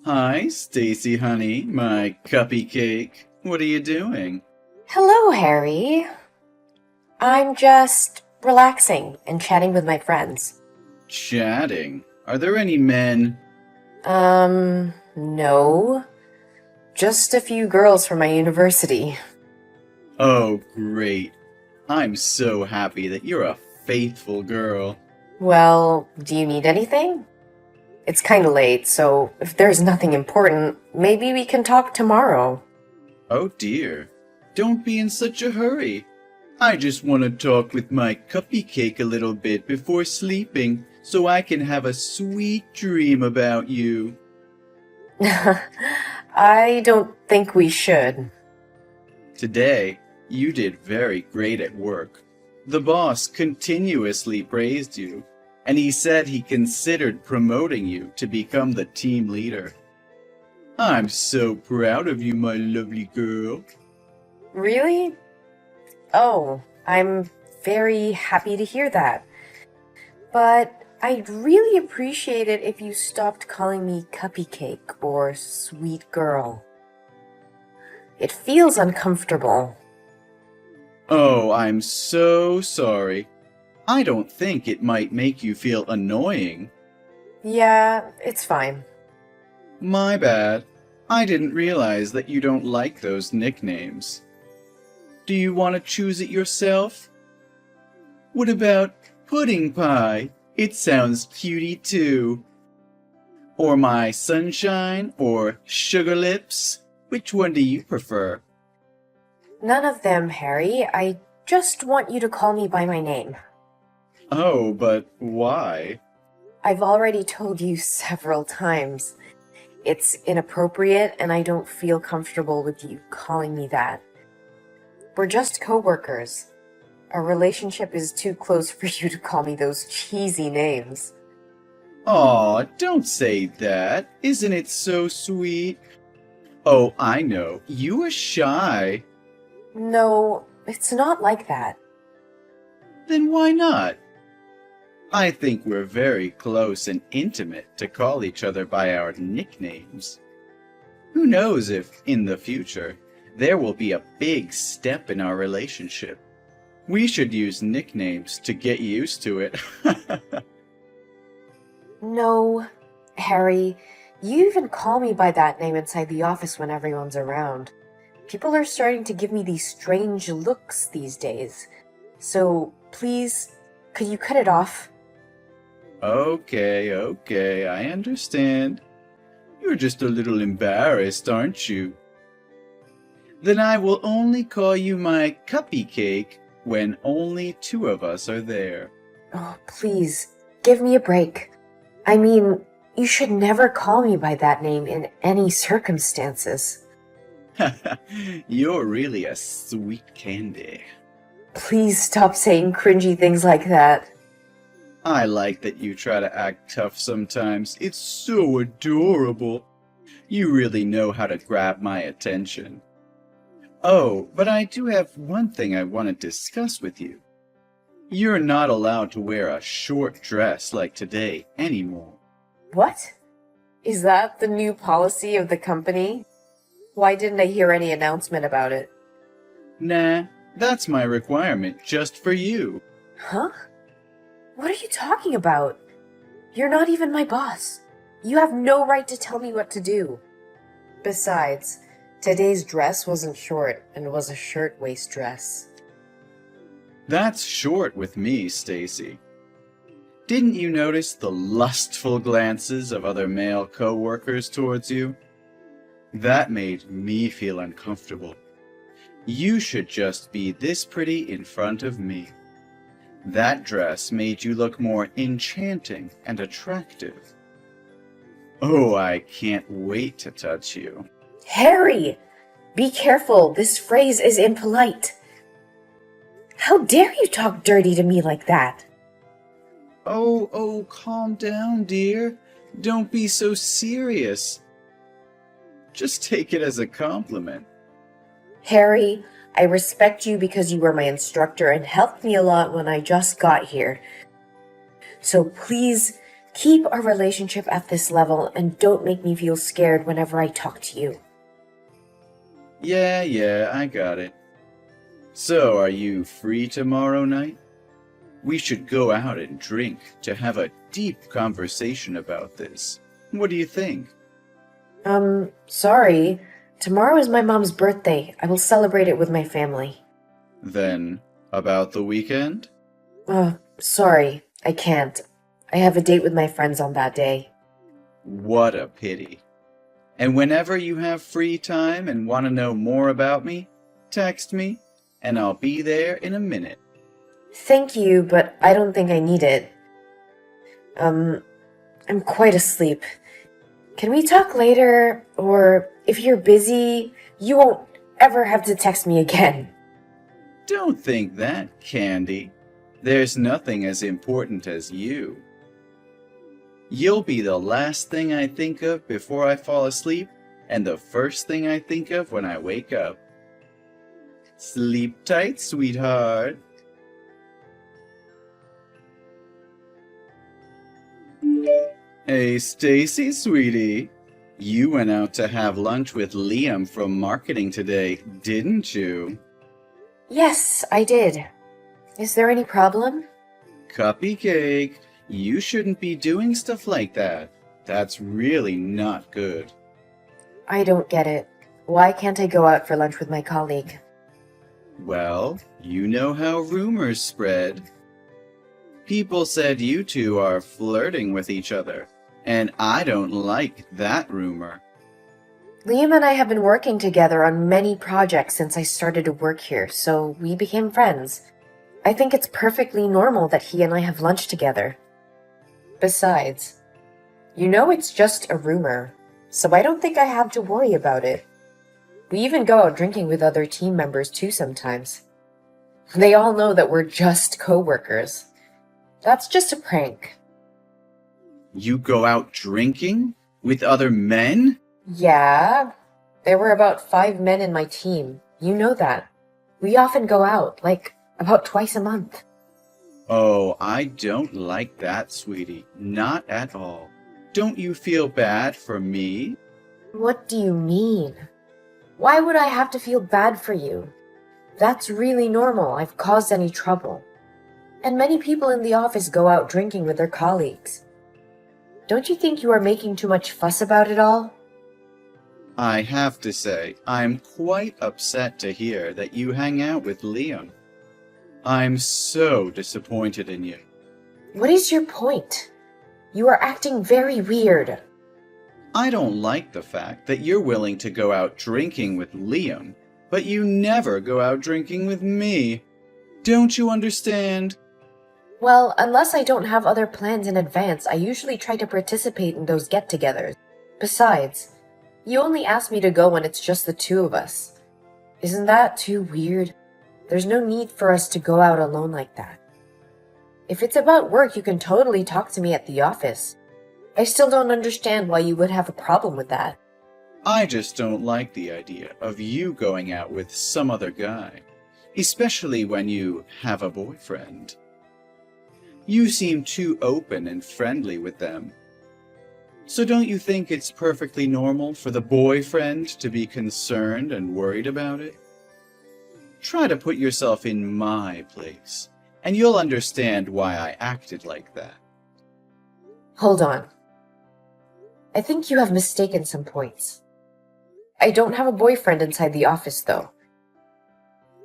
Hi, Stacy, honey, my cuppy cake. What are you doing? Hello, Harry. I'm just relaxing and chatting with my friends. Chatting. Are there any men? No. Just a few girls from my university. Oh, great. I'm so happy that you're a faithful girl. Well, do you need anything? It's kinda late, so if there's nothing important, maybe we can talk tomorrow. Oh dear. Don't be in such a hurry. I just want to talk with my cuppy cake a little bit before sleeping so I can have a sweet dream about you. I don't think we should. Today, you did very great at work. The boss continuously praised you, and he said he considered promoting you to become the team leader. I'm so proud of you, my lovely girl. Really? Oh, I'm very happy to hear that. But I'd really appreciate it if you stopped calling me Cuppy Cake or Sweet Girl. It feels uncomfortable. Oh, I'm so sorry. I don't think it might make you feel annoying. Yeah, it's fine. My bad. I didn't realize that you don't like those nicknames. Do you want to choose it yourself? What about Pudding Pie? It sounds cutie too. Or my Sunshine or Sugar Lips? Which one do you prefer? None of them, Harry. I just want you to call me by my name. Oh, but why? I've already told you several times. It's inappropriate and I don't feel comfortable with you calling me that. We're just co-workers. Our relationship is too close for you to call me those cheesy names. Aw, don't say that. Isn't it so sweet? Oh, I know. You are shy. No, it's not like that. Then why not? I think we're very close and intimate to call each other by our nicknames. Who knows if, in the future, there will be a big step in our relationship. We should use nicknames to get used to it. No, Harry, you even call me by that name inside the office when everyone's around. People are starting to give me these strange looks these days. So, please, could you cut it off? Okay, I understand. You're just a little embarrassed, aren't you? Then I will only call you my cuppy cake when only two of us are there. Oh, please, give me a break. I mean, you should never call me by that name in any circumstances. You're really a sweet candy. Please stop saying cringy things like that. I like that you try to act tough sometimes. It's so adorable. You really know how to grab my attention. Oh, but I do have one thing I want to discuss with you. You're not allowed to wear a short dress like today anymore. What? Is that the new policy of the company? Why didn't I hear any announcement about it? Nah, that's my requirement just for you. Huh? What are you talking about? You're not even my boss. You have no right to tell me what to do. Besides, today's dress wasn't short and was a shirtwaist dress. That's short with me, Stacy. Didn't you notice the lustful glances of other male co-workers towards you? That made me feel uncomfortable. You should just be this pretty in front of me. That dress made you look more enchanting and attractive. Oh, I can't wait to touch you. Harry! Be careful, this phrase is impolite. How dare you talk dirty to me like that? Oh, calm down, dear. Don't be so serious. Just take it as a compliment. Harry, I respect you because you were my instructor and helped me a lot when I just got here. So please Keep our relationship at this level and don't make me feel scared whenever I talk to you. Yeah, I got it. So, are you free tomorrow night? We should go out and drink to have a deep conversation about this. What do you think? Sorry. Tomorrow is my mom's birthday. I will celebrate it with my family. Then, about the weekend? Sorry. I can't. I have a date with my friends on that day. What a pity. And whenever you have free time and want to know more about me, text me, and I'll be there in a minute. Thank you, but I don't think I need it. I'm quite asleep. Can we talk later? Or if you're busy, you won't ever have to text me again. Don't think that, Candy. There's nothing as important as you. You'll be the last thing I think of before I fall asleep, and the first thing I think of when I wake up. Sleep tight, sweetheart. Hey, Stacy, sweetie. You went out to have lunch with Liam from marketing today, didn't you? Yes, I did. Is there any problem? Cupcake, you shouldn't be doing stuff like that. That's really not good. I don't get it. Why can't I go out for lunch with my colleague? Well, you know how rumors spread. People said you two are flirting with each other, and I don't like that rumor. Liam and I have been working together on many projects since I started to work here, so we became friends. I think it's perfectly normal that he and I have lunch together. Besides, you know it's just a rumor, so I don't think I have to worry about it. We even go out drinking with other team members too sometimes. They all know that we're just co-workers. That's just a prank. You go out drinking? With other men? Yeah, there were about 5 men in my team. You know that. We often go out, like about twice a month. Oh, I don't like that, sweetie. Not at all. Don't you feel bad for me? What do you mean? Why would I have to feel bad for you? That's really normal. I've caused any trouble. And many people in the office go out drinking with their colleagues. Don't you think you are making too much fuss about it all? I have to say, I'm quite upset to hear that you hang out with Liam. I'm so disappointed in you. What is your point? You are acting very weird. I don't like the fact that you're willing to go out drinking with Liam, but you never go out drinking with me. Don't you understand? Well, unless I don't have other plans in advance, I usually try to participate in those get-togethers. Besides, you only ask me to go when it's just the two of us. Isn't that too weird? There's no need for us to go out alone like that. If it's about work, you can totally talk to me at the office. I still don't understand why you would have a problem with that. I just don't like the idea of you going out with some other guy, especially when you have a boyfriend. You seem too open and friendly with them. So don't you think it's perfectly normal for the boyfriend to be concerned and worried about it? Try to put yourself in my place, and you'll understand why I acted like that. Hold on. I think you have mistaken some points. I don't have a boyfriend inside the office, though.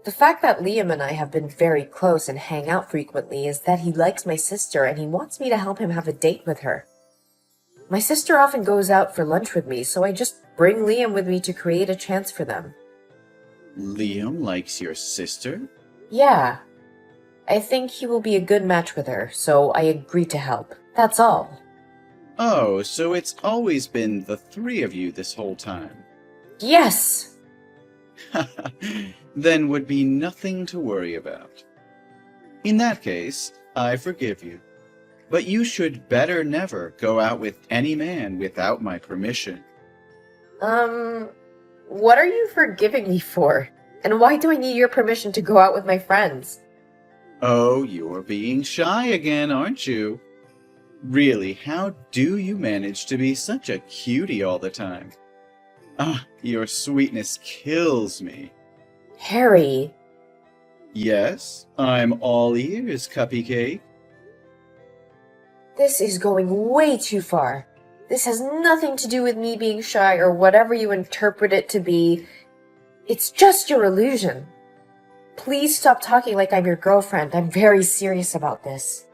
The fact that Liam and I have been very close and hang out frequently is that he likes my sister and he wants me to help him have a date with her. My sister often goes out for lunch with me, so I just bring Liam with me to create a chance for them. Liam likes your sister? Yeah. I think he will be a good match with her, so I agreed to help. That's all. Oh, so it's always been the three of you this whole time. Yes! Then would be nothing to worry about. In that case, I forgive you. But you should better never go out with any man without my permission. What are you forgiving me for? And why do I need your permission to go out with my friends? Oh, you're being shy again, aren't you? Really, how do you manage to be such a cutie all the time? Ah, your sweetness kills me. Harry, Yes, I'm all ears, Cupcake. this is going way too far. This has nothing to do with me being shy or whatever you interpret it to be. It's just your illusion. Please stop talking like I'm your girlfriend. I'm very serious about this.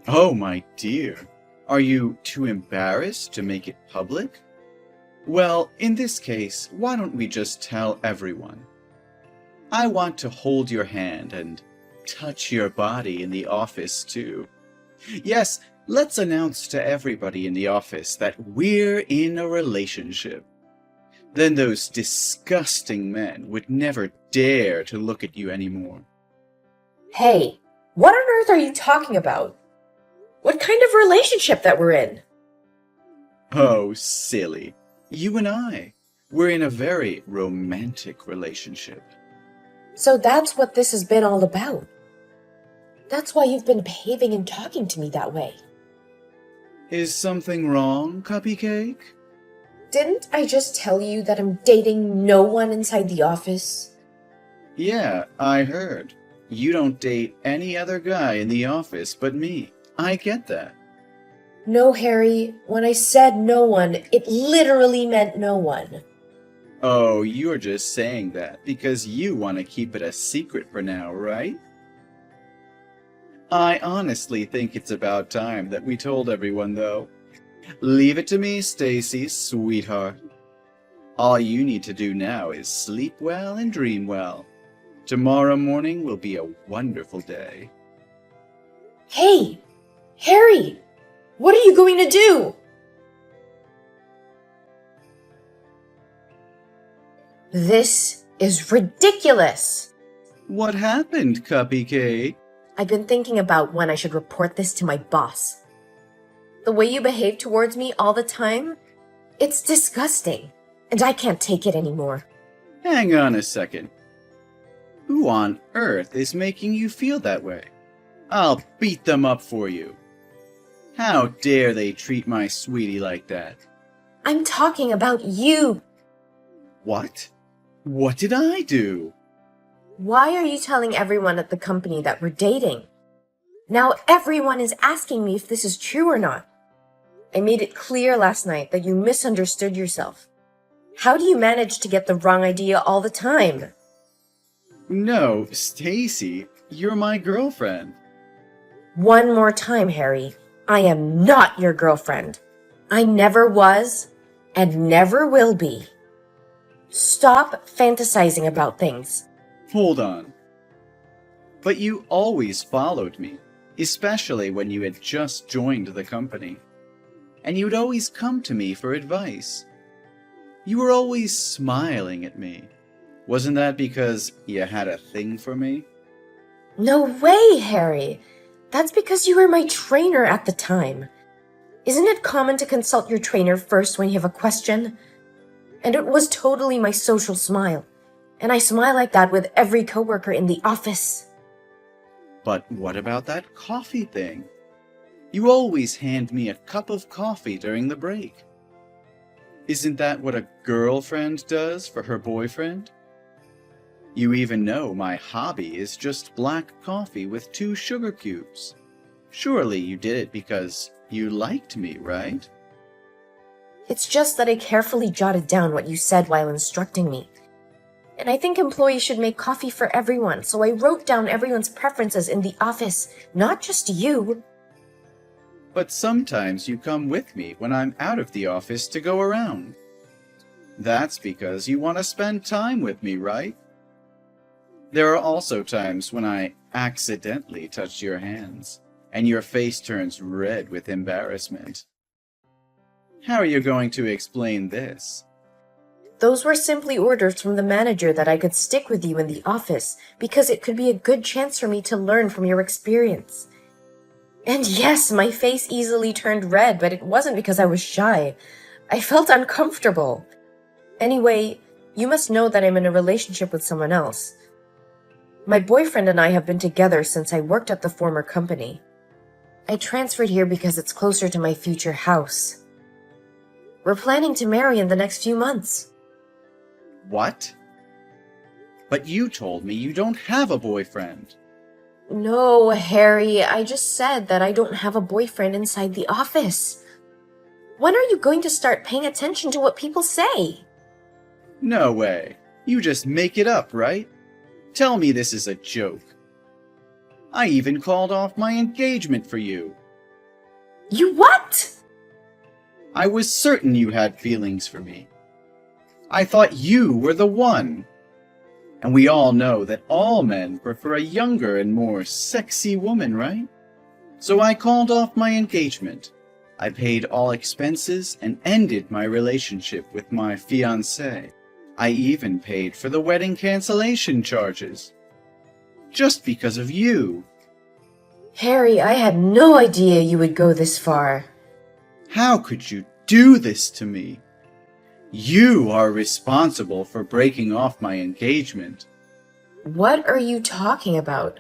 Oh, my dear. Are you too embarrassed to make it public? Well, in this case, why don't we just tell everyone? I want to hold your hand and touch your body in the office, too. Yes, let's announce to everybody in the office that we're in a relationship. Then those disgusting men would never dare to look at you anymore. Hey, what on earth are you talking about? What kind of relationship that we're in? Oh, silly. You and I, we're in a very romantic relationship. So that's what this has been all about. That's why you've been behaving and talking to me that way. Is something wrong, Cupcake? Didn't I just tell you that I'm dating no one inside the office? Yeah, I heard. You don't date any other guy in the office but me. I get that. No, Harry. When I said no one, it literally meant no one. Oh, you're just saying that because you want to keep it a secret for now, right? I honestly think it's about time that we told everyone, though. Leave it to me, Stacy, sweetheart. All you need to do now is sleep well and dream well. Tomorrow morning will be a wonderful day. Hey! Harry! What are you going to do? This is ridiculous! What happened, Cupcake? I've been thinking about when I should report this to my boss. The way you behave towards me all the time, it's disgusting, and I can't take it anymore. Hang on a second. Who on earth is making you feel that way? I'll beat them up for you. How dare they treat my sweetie like that? I'm talking about you. What? What did I do? Why are you telling everyone at the company that we're dating? Now everyone is asking me if this is true or not. I made it clear last night that you misunderstood yourself. How do you manage to get the wrong idea all the time? No, Stacy, you're my girlfriend. One more time, Harry. I am not your girlfriend. I never was and never will be. Stop fantasizing about things. Hold on. But you always followed me, especially when you had just joined the company. And you'd always come to me for advice. You were always smiling at me. Wasn't that because you had a thing for me? No way, Harry. That's because you were my trainer at the time. Isn't it common to consult your trainer first when you have a question? And it was totally my social smile. And I smile like that with every coworker in the office. But what about that coffee thing? You always hand me a cup of coffee during the break. Isn't that what a girlfriend does for her boyfriend? You even know my hobby is just black coffee with 2 sugar cubes. Surely you did it because you liked me, right? It's just that I carefully jotted down what you said while instructing me. And I think employees should make coffee for everyone, so I wrote down everyone's preferences in the office, not just you. But sometimes you come with me when I'm out of the office to go around. That's because you want to spend time with me, right? There are also times when I accidentally touch your hands, and your face turns red with embarrassment. How are you going to explain this? Those were simply orders from the manager that I could stick with you in the office, because it could be a good chance for me to learn from your experience. And yes, my face easily turned red, but it wasn't because I was shy. I felt uncomfortable. Anyway, you must know that I'm in a relationship with someone else. My boyfriend and I have been together since I worked at the former company. I transferred here because it's closer to my future house. We're planning to marry in the next few months. What? But you told me you don't have a boyfriend. No, Harry, I just said that I don't have a boyfriend inside the office. When are you going to start paying attention to what people say? No way. You just make it up, right? Tell me this is a joke. I even called off my engagement for you. You what? I was certain you had feelings for me. I thought you were the one. And we all know that all men prefer a younger and more sexy woman, right? So I called off my engagement. I paid all expenses and ended my relationship with my fiancée. I even paid for the wedding cancellation charges. Just because of you. Harry, I had no idea you would go this far. How could you do this to me? You are responsible for breaking off my engagement. What are you talking about?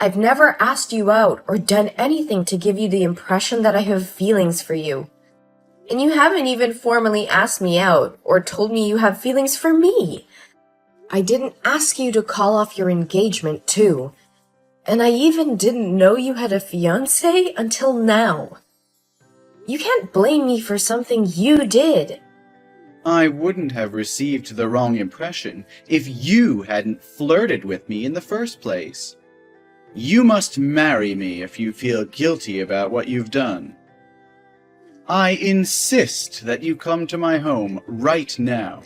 I've never asked you out or done anything to give you the impression that I have feelings for you. And you haven't even formally asked me out or told me you have feelings for me. I didn't ask you to call off your engagement, too. And I even didn't know you had a fiancé until now. You can't blame me for something you did. I wouldn't have received the wrong impression if you hadn't flirted with me in the first place. You must marry me if you feel guilty about what you've done. I insist that you come to my home right now.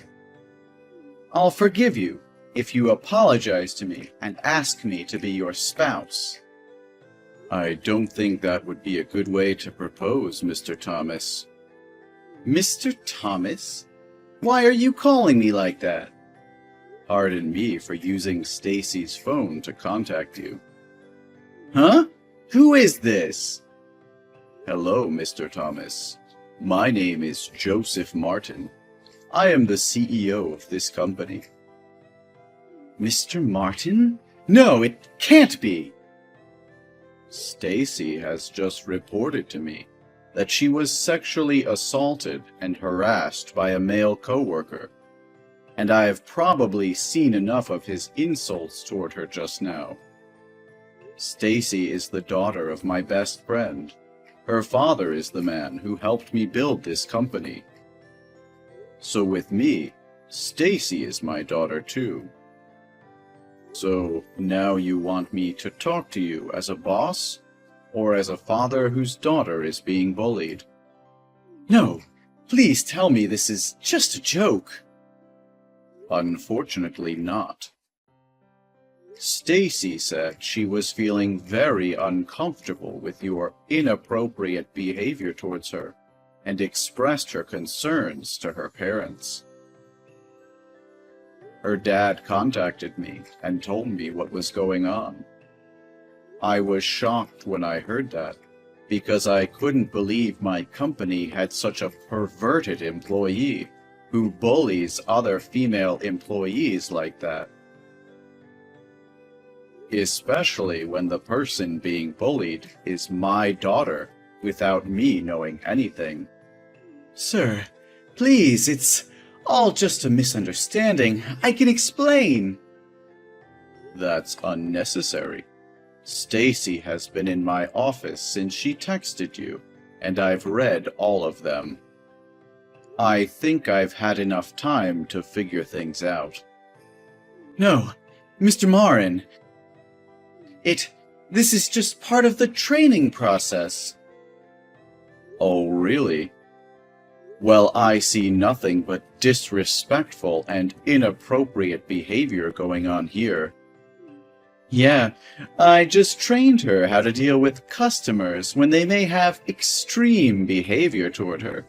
I'll forgive you if you apologize to me and ask me to be your spouse. I don't think that would be a good way to propose, Mr. Thomas. Mr. Thomas? Why are you calling me like that? Pardon me for using Stacy's phone to contact you. Huh? Who is this? Hello, Mr. Thomas. My name is Joseph Martin. I am the CEO of this company. Mr. Martin? No, it can't be! Stacy has just reported to me that she was sexually assaulted and harassed by a male coworker, and I have probably seen enough of his insults toward her just now. Stacy is the daughter of my best friend. Her father is the man who helped me build this company. So with me, Stacy is my daughter too. So now you want me to talk to you as a boss? Or as a father whose daughter is being bullied? No, please tell me this is just a joke. Unfortunately not. Stacy said she was feeling very uncomfortable with your inappropriate behavior towards her and expressed her concerns to her parents. Her dad contacted me and told me what was going on. I was shocked when I heard that, because I couldn't believe my company had such a perverted employee who bullies other female employees like that. Especially when the person being bullied is my daughter, without me knowing anything. Sir, please, it's all just a misunderstanding. I can explain. That's unnecessary. Stacy has been in my office since she texted you, and I've read all of them. I think I've had enough time to figure things out. No, Mr. Marin. This is just part of the training process. Oh, really? Well, I see nothing but disrespectful and inappropriate behavior going on here. Yeah, I just trained her how to deal with customers when they may have extreme behavior toward her.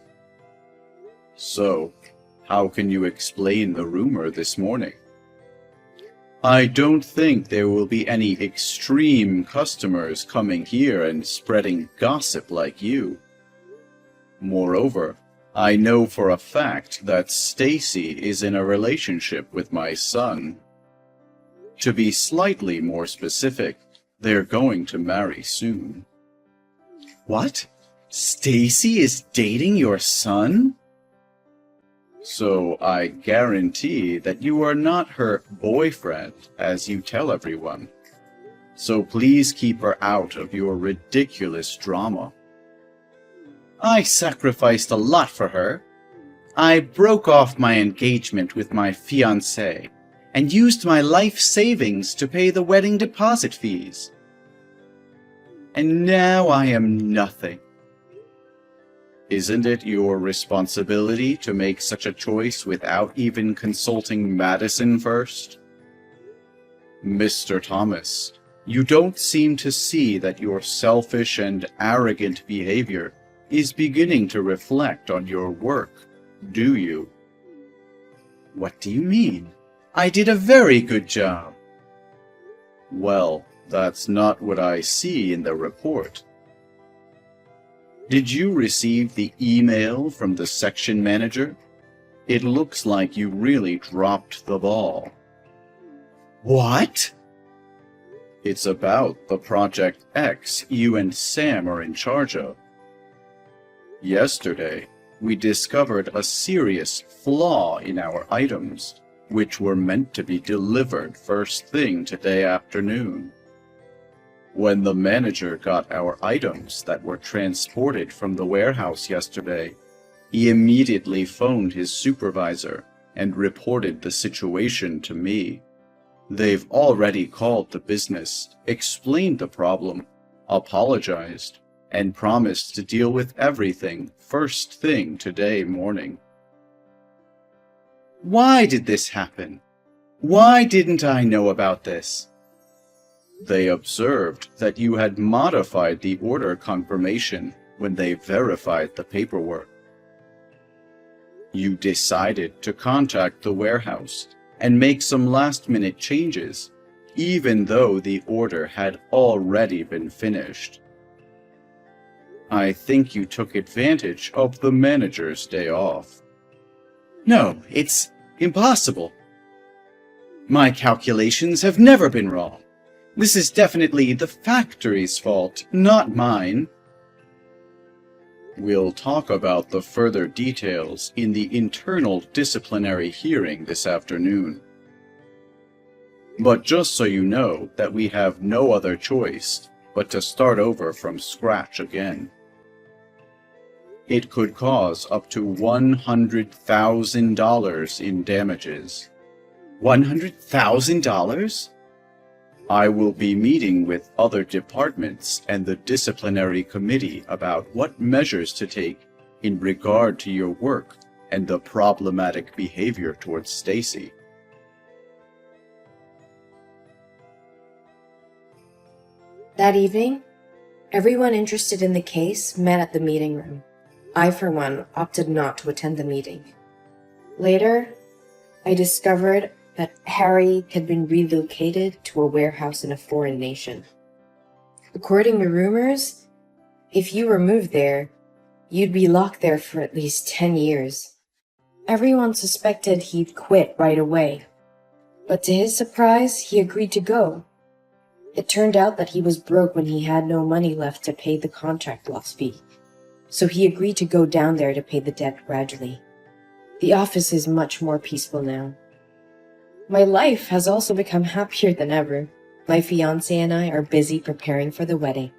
So, how can you explain the rumor this morning? I don't think there will be any extreme customers coming here and spreading gossip like you. Moreover, I know for a fact that Stacy is in a relationship with my son. To be slightly more specific, they're going to marry soon. What? Stacy is dating your son? So I guarantee that you are not her boyfriend, as you tell everyone. So please keep her out of your ridiculous drama. I sacrificed a lot for her. I broke off my engagement with my fiancé and used my life savings to pay the wedding deposit fees. And now I am nothing. Isn't it your responsibility to make such a choice without even consulting Madison first? Mr. Thomas, you don't seem to see that your selfish and arrogant behavior is beginning to reflect on your work, do you? What do you mean? I did a very good job. Well, that's not what I see in the report. Did you receive the email from the section manager? It looks like you really dropped the ball. What? It's about the Project X you and Sam are in charge of. Yesterday, we discovered a serious flaw in our items, which were meant to be delivered first thing today afternoon. When the manager got our items that were transported from the warehouse yesterday, he immediately phoned his supervisor and reported the situation to me. They've already called the business, explained the problem, apologized, and promised to deal with everything first thing today morning. Why did this happen? Why didn't I know about this? They observed that you had modified the order confirmation when they verified the paperwork. You decided to contact the warehouse and make some last-minute changes, even though the order had already been finished. I think you took advantage of the manager's day off. No, it's impossible. My calculations have never been wrong. This is definitely the factory's fault, not mine. We'll talk about the further details in the internal disciplinary hearing this afternoon. But just so you know that we have no other choice but to start over from scratch again. It could cause up to $100,000 in damages. $100,000? I will be meeting with other departments and the disciplinary committee about what measures to take in regard to your work and the problematic behavior towards Stacy. That evening, everyone interested in the case met at the meeting room. I, for one, opted not to attend the meeting. Later, I discovered that Harry had been relocated to a warehouse in a foreign nation. According to rumors, if you were moved there, you'd be locked there for at least 10 years. Everyone suspected he'd quit right away, but to his surprise, he agreed to go. It turned out that he was broke when he had no money left to pay the contract loss fee, so he agreed to go down there to pay the debt gradually. The office is much more peaceful now. My life has also become happier than ever. My fiancé and I are busy preparing for the wedding.